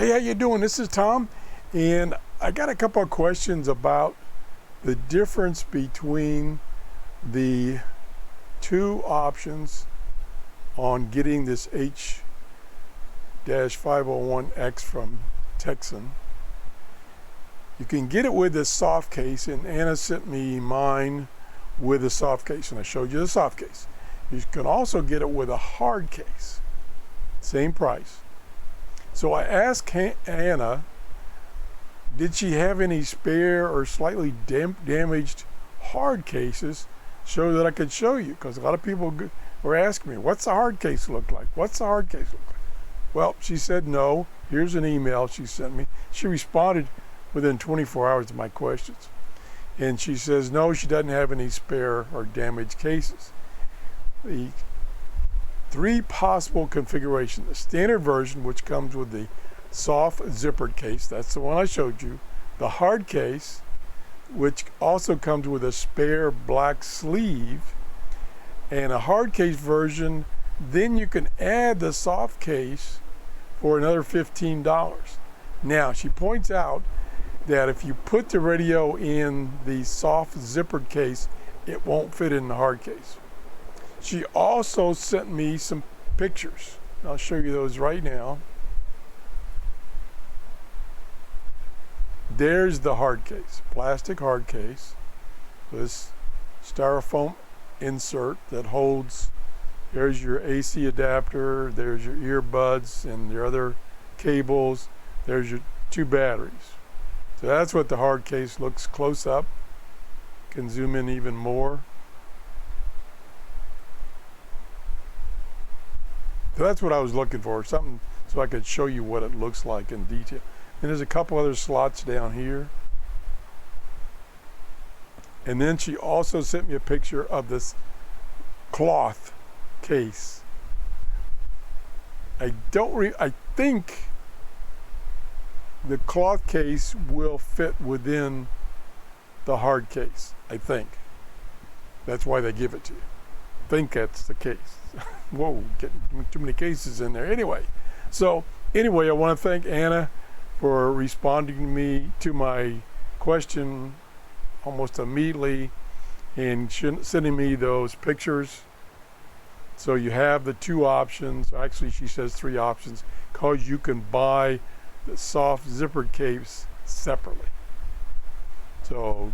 Hey, how you doing? This is Tom, and I got a couple of questions about the difference between the two options on getting this H-501X from Tecsun. You can get it with a soft case, and Anna sent me mine with a soft case, and I showed you the soft case. You can also get it with a hard case, same price. So I asked Anna, did she have any spare or slightly damaged hard cases so that I could show you? Because a lot of people were asking me, what's the hard case look like? What's the hard case look like? Well, she said no. Here's an email she sent me. She responded within 24 hours of my questions. And she says, no, she doesn't have any spare or damaged cases. The three possible configurations: the standard version, which comes with the soft zippered case, that's the one I showed you; the hard case, which also comes with a spare black sleeve; and a hard case version, then you can add the soft case for another $15. Now, she points out that if you put the radio in the soft zippered case, it won't fit in the hard case. She also sent me some pictures. I'll show you those right now. There's the hard case, plastic hard case. This styrofoam insert that holds, there's your AC adapter, there's your earbuds and your other cables, there's your two batteries. So that's what the hard case looks close up. Can zoom in even more. So that's what I was looking for, something so I could show you what it looks like in detail. And there's a couple other slots down here. And then she also sent me a picture of this cloth case. I think the cloth case will fit within the hard case, I think. That's why they give it to you. I think that's the case. Whoa, getting too many cases in there. Anyway, I want to thank Anna for responding to my question almost immediately and sending me those pictures. So you have the two options. Actually, she says three options, because you can buy the soft zippered case separately. So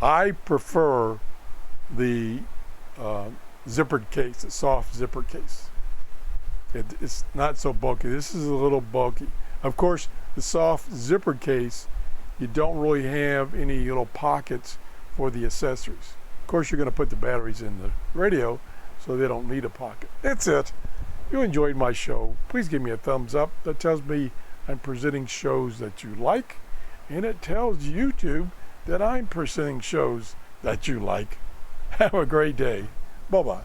I prefer the zippered case, a soft zippered case. It's not so bulky. This is a little bulky. Of course, the soft zippered case, you don't really have any little pockets for the accessories. Of course, you're going to put the batteries in the radio, so they don't need a pocket. That's it. If you enjoyed my show, please give me a thumbs up. That tells me I'm presenting shows that you like, and it tells YouTube that I'm presenting shows that you like. Have a great day. Bye-bye.